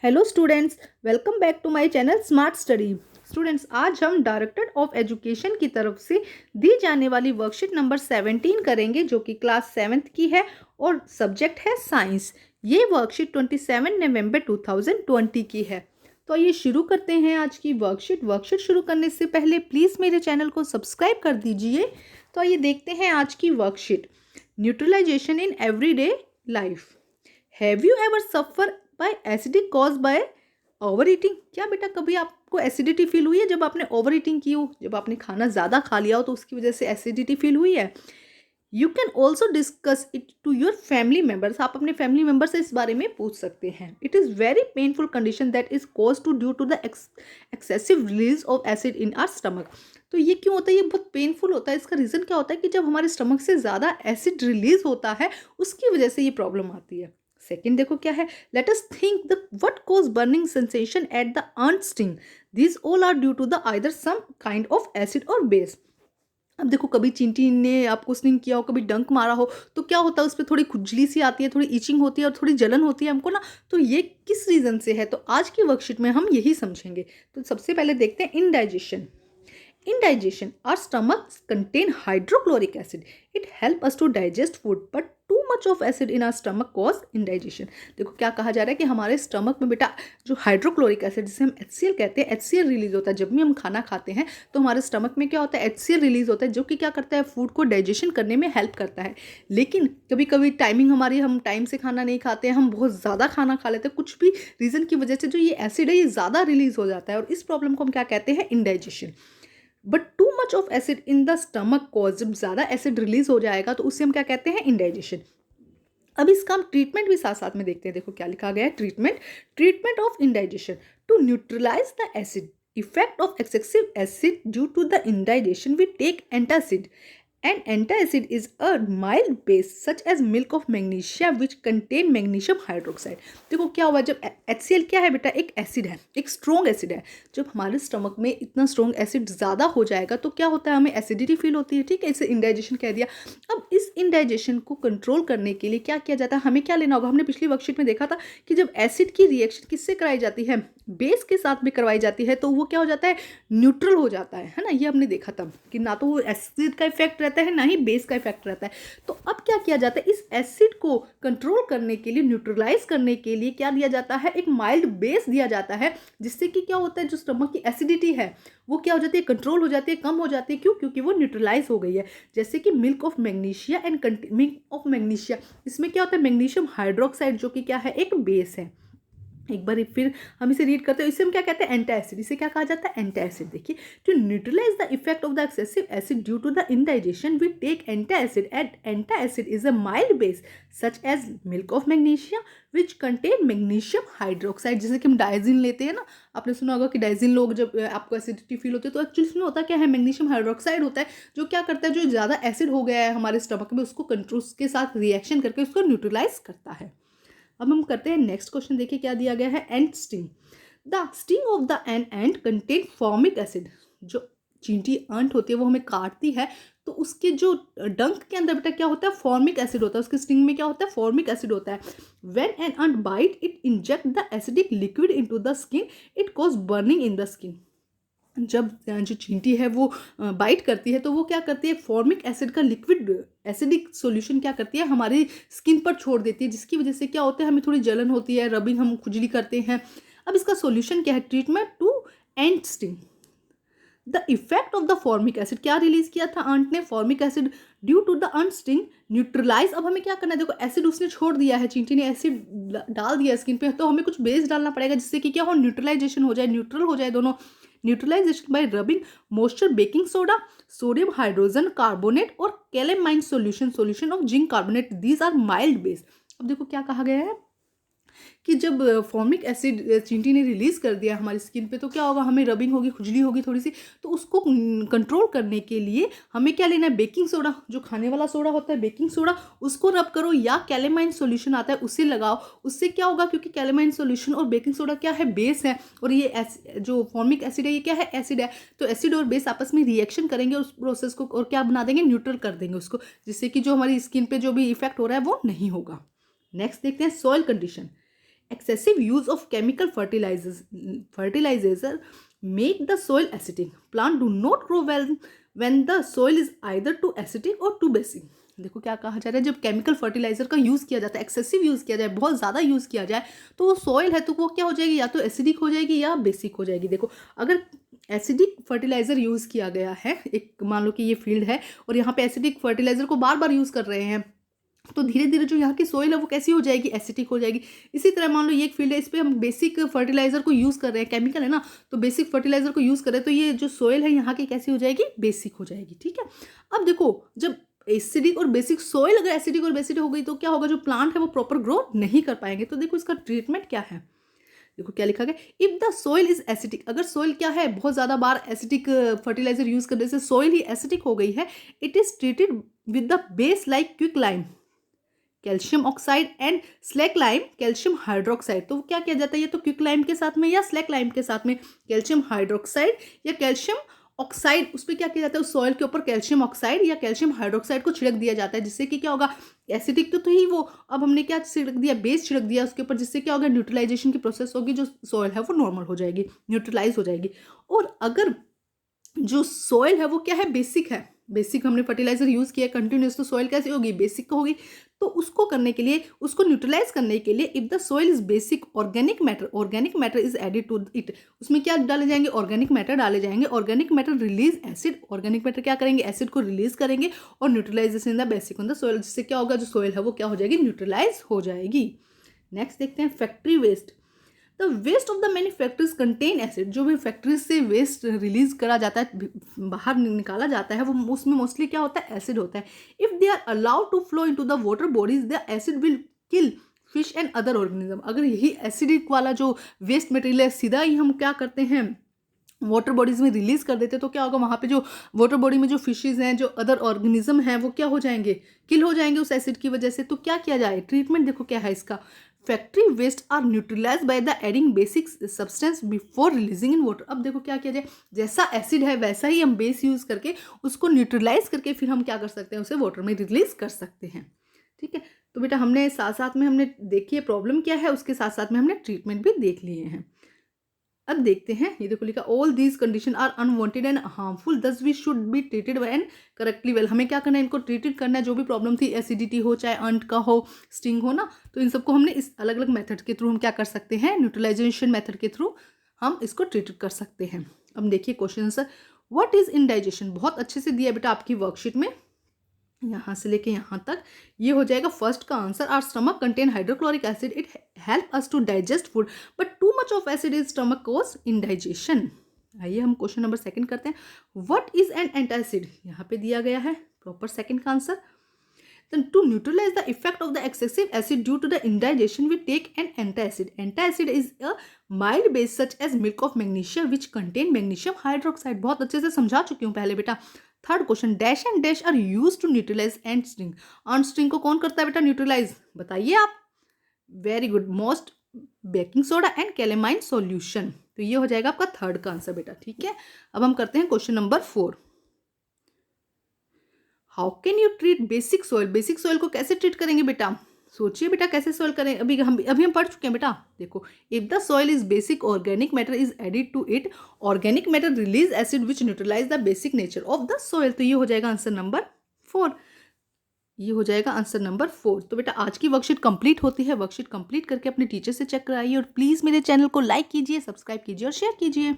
Hello students, welcome back to my channel smart study. Students, आज हम director of education की तरफ से दी जाने वाली वर्कशीट नंबर 17 करेंगे, जो कि क्लास 7th की है और सब्जेक्ट है साइंस। ये वर्कशीट 27 नवंबर 2020 की है। तो ये शुरू करते हैं आज की वर्कशीट शुरू करने से पहले प्लीज़ मेरे चैनल को सब्सक्राइब कर दीजिए। तो ये देखते हैं आज की worksheet. Neutralization in everyday life. Have you ever suffer by acidic cause by over eating? क्या बेटा कभी आपको एसिडिटी फील हुई है जब आपने ओवर ईटिंग की हो, जब आपने खाना ज़्यादा खा लिया हो तो उसकी वजह से एसिडिटी फील हुई है? You can also discuss it to your family members. आप अपने फैमिली मेम्बर से इस बारे में पूछ सकते हैं। It is very painful condition that is cause to due to the excessive release of acid in our stomach. तो ये क्यों होता है? ये बहुत पेनफुल होता है। इसका रीज़न क्या होता है कि जब हमारे स्टमक से ज़्यादा एसिड रिलीज होता है उसकी वजह से ये प्रॉब्लम आती है। सेकेंड देखो क्या है। Let us think the what cause burning sensation at the अर्न sting. These all are due to the either some kind of acid और बेस। अब देखो, कभी चींटी ने आपको स्टिंग किया हो, कभी डंक मारा हो, तो क्या होता है, उस पर थोड़ी खुजली सी आती है, थोड़ी ईचिंग होती है और थोड़ी जलन होती है हमको ना। तो ये किस रीज़न से है? तो आज की वर्कशीट में हम यही समझेंगे। तो सबसे पहले देखते हैं indigestion. Indigestion. Our stomachs contain hydrochloric acid. It helps us to digest food, but too much of acid in our stomach cause indigestion. देखो क्या कहा जा रहा है कि हमारे स्टमक में बेटा जो हाइड्रोक्लोरिक एसिड, जिसे हम HCl कहते हैं, HCl रिलीज होता है जब भी हम खाना खाते हैं। तो हमारे स्टमक में क्या होता है, HCl रिलीज होता है, जो कि क्या करता है, फूड को डाइजेशन करने में हेल्प करता है। लेकिन कभी कभी टाइमिंग हमारी, हम टाइम से खाना नहीं खाते हैं, हम बहुत ज़्यादा खाना खा लेते हैं, कुछ भी रीज़न की वजह से जो ये एसिड है ये ज़्यादा रिलीज हो जाता है, और इस प्रॉब्लम को हम क्या कहते हैं, indigestion. But too much of acid in the stomach cause, जब ज़्यादा एसिड रिलीज हो जाएगा तो उससे हम क्या कहते हैं, इंडाइजेशन। अब इसका हम ट्रीटमेंट भी साथ साथ में देखते हैं। देखो क्या लिखा गया है, treatment of indigestion. To neutralize the acid effect of excessive acid due to the indigestion we take antacid. An antacid is a mild base such as milk of magnesia which contain magnesium hydroxide. देखो क्या हुआ, जब HCl क्या है बेटा, एक acid है, एक स्ट्रॉन्ग एसिड है। जब हमारे स्टमक में इतना स्ट्रॉन्ग एसिड ज़्यादा हो जाएगा तो क्या होता है, हमें एसिडिटी फील होती है। ठीक है, इसे इंडाइजेशन कह दिया। अब इस इंडाइजेशन को कंट्रोल करने के लिए क्या किया जाता है, हमें क्या लेना होगा। हमने पिछली वर्कशीट में देखा था कि जब एसिड की रिएक्शन किससे कराई जाती है, बेस के साथ में करवाई जाती है, तो वो क्या हो जाता है, न्यूट्रल हो जाता है ना। ये हमने देखा था कि ना तो वो एसिड का इफेक्ट रहता है ना ही बेस का इफेक्ट रहता है। तो अब क्या किया जाता है, इस एसिड को कंट्रोल करने के लिए, न्यूट्रलाइज करने के लिए क्या दिया जाता है, एक माइल्ड बेस दिया जाता है, जिससे कि क्या होता है, जो स्टमक की एसिडिटी है वो क्या हो जाती है, कंट्रोल हो जाती है, कम हो जाती है। क्यों? क्योंकि वो न्यूट्रलाइज हो गई है। जैसे कि मिल्क ऑफ मैग्नीशिया इसमें क्या होता है, मैग्नीशियम हाइड्रोक्साइड, जो कि क्या है, एक बेस है। एक बार फिर हम इसे रीड करते हैं। इसे हम क्या कहते हैं, एंटासिड। इसे क्या कहा जाता है, एंटासिड। देखिए, to neutralize the effect of the excessive acid due to the indigestion we take antacid and antacid is a mild base such as milk of magnesia which contain magnesium hydroxide. जैसे कि हम डाइजिन लेते हैं ना, आपने सुना होगा कि डाइजिन लोग जब आपको एसिडिटी फील होती है तो एक्चुअली इसमें होता क्या है, मैग्नीशियम हाइड्रोक्साइड होता है, जो क्या करता है, जो ज़्यादा एसिड हो गया है हमारे स्टमक में उसको कंट्रोल के साथ रिएक्शन करके उसको न्यूट्रलाइज करता है। अब हम करते हैं नेक्स्ट क्वेश्चन। देखिए क्या दिया गया है, ant sting. The sting of the ant contain formic acid. जो चींटी अंट होती है वो हमें काटती है, तो उसके जो डंक के अंदर बेटा क्या होता है, फॉर्मिक एसिड होता है। उसके स्टिंग में क्या होता है, फॉर्मिक एसिड होता है। When an ant bite it inject the acidic liquid into the skin, it cause burning in the skin. जब जो चींटी है वो बाइट करती है तो वो क्या करती है, फॉर्मिक एसिड का लिक्विड एसिडिक सॉल्यूशन क्या करती है, हमारी स्किन पर छोड़ देती है, जिसकी वजह से क्या होता है, हमें थोड़ी जलन होती है, रबिंग, हम खुजली करते हैं। अब इसका सॉल्यूशन क्या है, treatment to ant sting. The effect of the formic acid, क्या रिलीज किया था अंट ने, formic acid due to the ant sting neutralize. अब हमें क्या करना है, देखो एसिड उसने छोड़ दिया है, चींटी ने एसिड डाल दिया स्किन पे, तो हमें कुछ बेस डालना पड़ेगा जिससे कि क्या हो, न्यूट्रलाइजेशन हो जाए, न्यूट्रल हो जाए दोनों। Neutralization by rubbing moisture, baking soda, sodium hydrogen carbonate और calamine solution of zinc carbonate. These are mild base. अब देखो क्या कहा गया है कि जब फॉर्मिक एसिड चींटी ने रिलीज कर दिया हमारी स्किन पे, तो क्या होगा, हमें रबिंग होगी, खुजली होगी थोड़ी सी। तो उसको कंट्रोल करने के लिए हमें क्या लेना है, बेकिंग सोडा, जो खाने वाला सोडा होता है, बेकिंग सोडा, उसको रब करो, या कैलेमाइन सॉल्यूशन आता है उसे लगाओ। उससे क्या होगा, क्योंकि कैलेमाइन सॉल्यूशन और बेकिंग सोडा क्या है, बेस है, और ये जो फॉर्मिक एसिड है ये क्या है, एसिड है। तो एसिड और बेस आपस में रिएक्शन करेंगे उस प्रोसेस को, और क्या बना देंगे, न्यूट्रल कर देंगे उसको, जिससे कि जो हमारी स्किन पे जो भी इफेक्ट हो रहा है वो नहीं होगा। नेक्स्ट देखते हैं soil condition. excessive use of chemical fertilizers make the soil acidic. Plant do not grow well when the soil is either too acidic or too basic. देखो क्या कहा जा रहा है, जब केमिकल फर्टिलाइजर का यूज़ किया जाता है, एक्सेसिव यूज़ किया जाए, बहुत ज़्यादा यूज़ किया जाए, तो वो सॉइल है तो वो क्या हो जाएगी, या तो एसिडिक हो जाएगी या बेसिक हो जाएगी। देखो अगर एसिडिक फर्टिलाइजर यूज़ किया गया है, एक मान लो कि ये फील्ड है और यहाँ पे एसिडिक फर्टिलाइजर को बार बार यूज़ कर रहे हैं, तो धीरे धीरे जो यहाँ की सोइल है वो कैसी हो जाएगी, एसिडिक हो जाएगी। इसी तरह मान लो ये एक फील्ड है, इस पर हम बेसिक फर्टिलाइजर को यूज़ कर रहे हैं, केमिकल है ना, तो बेसिक फर्टिलाइजर को यूज़ कर रहे हैं, तो ये जो सोइल है यहाँ की कैसी हो जाएगी, बेसिक हो जाएगी। ठीक है, अब देखो जब एसिडिक और बेसिक सोइल अगर एसिडिक और बेसिक हो गई तो क्या होगा, जो प्लांट है वो प्रॉपर ग्रो नहीं कर पाएंगे। तो देखो इसका ट्रीटमेंट क्या है, देखो क्या लिखा गया, if the soil is acidic, अगर सोइल क्या है, बहुत ज़्यादा बार एसिडिक फर्टिलाइजर यूज़ करने से सोइल ही एसिडिक हो गई है, it is treated with the base like quick lime, calcium oxide and slack lime, calcium hydroxide. तो क्या किया जाता है, ये तो क्विक लाइम के साथ में या स्लैक लाइम के साथ में कैल्शियम हाइड्रोक्साइड या कैल्शियम ऑक्साइड, उस पर क्या किया जाता है, उस सॉइल के ऊपर कैल्शियम ऑक्साइड या कैल्शियम हाइड्रोक्साइड को छिड़क दिया जाता है, जिससे कि क्या होगा, एसिडिक तो ही वो, अब हमने क्या छिड़क दिया, बेस छिड़क दिया उसके ऊपर, जिससे क्या होगा, न्यूट्रलाइजेशन की प्रोसेस होगी, जो सॉइल है वो नॉर्मल हो जाएगी, न्यूट्रलाइज हो जाएगी। और अगर जो सॉइल है वो क्या है, बेसिक है, बेसिक हमने फर्टिलाइजर यूज़ किया कंटिन्यूस, तो सॉइल कैसी होगी, बेसिक होगी। तो उसको करने के लिए, उसको न्यूट्रलाइज करने के लिए, if the soil is basic, organic matter is added to it, उसमें क्या डाले जाएंगे, ऑर्गेनिक मैटर डाले जाएंगे। Organic matter release acid, organic matter क्या करेंगे, एसिड को रिलीज करेंगे और neutralization in the basic on the soil, जिससे क्या होगा, जो सॉइल है वो क्या हो जाएगी, न्यूट्रलाइज हो जाएगी। नेक्स्ट देखते हैं factory waste. The waste of the manufacturers contain acid, जो भी फैक्ट्री से वेस्ट रिलीज करा जाता है, बाहर निकाला जाता है, वो उसमें मोस्टली क्या होता है, एसिड होता है। If they are allowed to flow into the water bodies, the acid will kill fish and other organism. अगर यही एसिडिक वाला जो वेस्ट मटेरियल है सीधा ही हम क्या करते हैं, वाटर बॉडीज में रिलीज कर देते, तो क्या होगा, वहाँ पे जो वाटर बॉडी में जो फिशेज हैं, जो अदर ऑर्गेनिज्म हैं, वो क्या हो जाएंगे, किल हो जाएंगे उस एसिड की वजह से। तो क्या किया जाए, ट्रीटमेंट देखो क्या है इसका, factory waste are neutralize by the adding basic substance before releasing in water. अब देखो क्या किया जाए, जैसा एसिड है वैसा ही हम बेस यूज करके उसको न्यूट्रलाइज करके फिर हम क्या कर सकते हैं, उसे वाटर में रिलीज कर सकते हैं। ठीक है, तो बेटा हमने साथ साथ में हमने देखी है प्रॉब्लम क्या है, उसके साथ साथ में हमने ट्रीटमेंट भी देख लिए हैं। अब देखते हैं, ये देखो लिखा, all these condition are unwanted and harmful, thus we should be treated and correctly well. हमें क्या करना है, इनको ट्रीटेड करना है, जो भी प्रॉब्लम थी, एसिडिटी हो चाहे अंट का हो, स्टिंग हो ना, तो इन सबको हमने इस अलग अलग मेथड के थ्रू हम क्या कर सकते हैं, न्यूट्रलाइजेशन मेथड के थ्रू हम इसको ट्रीट कर सकते हैं। अब देखिए question answer, what is indigestion, बहुत अच्छे से दिया बेटा आपकी वर्कशीट में, यहाँ से लेके यहाँ तक ये हो जाएगा फर्स्ट का answer. Our stomach contain hydrochloric acid, it help us to digest food but too much of acid is stomach cause indigestion. आइए हम क्वेश्चन नंबर सेकंड करते हैं, व्हाट इज एन एंटासिड, यहाँ पे दिया गया है प्रॉपर सेकंड का answer. Then to neutralize the effect of the excessive acid due to the indigestion, we take an antacid. Antacid is a mild base such as milk of magnesia which contain magnesium hydroxide. बहुत अच्छे से समझा चुकी हूँ पहले बेटा। Third question, dash and dash are use to neutralize ant string. Ant string को कौन करता है बेटा न्यूट्रलाइज, बताइए आप। Very good, most baking soda and calamine solution. तो ये हो जाएगा आपका थर्ड का आंसर बेटा। ठीक है, अब हम करते हैं question number 4। How can you treat basic soil, basic soil को कैसे ट्रीट करेंगे बेटा, सोचिए बेटा कैसे सॉइल करें। अभी हम पढ़ चुके हैं बेटा। देखो, if the soil is basic, organic matter is added to it, organic matter release acid which neutralize the basic nature of the soil. तो ये हो जाएगा आंसर नंबर 4, ये हो जाएगा आंसर नंबर 4। तो बेटा आज की वर्कशीट कंप्लीट होती है, वर्कशीट कंप्लीट करके अपने टीचर से चेक कराइए और प्लीज़ मेरे चैनल को लाइक कीजिए, सब्सक्राइब कीजिए और शेयर कीजिए।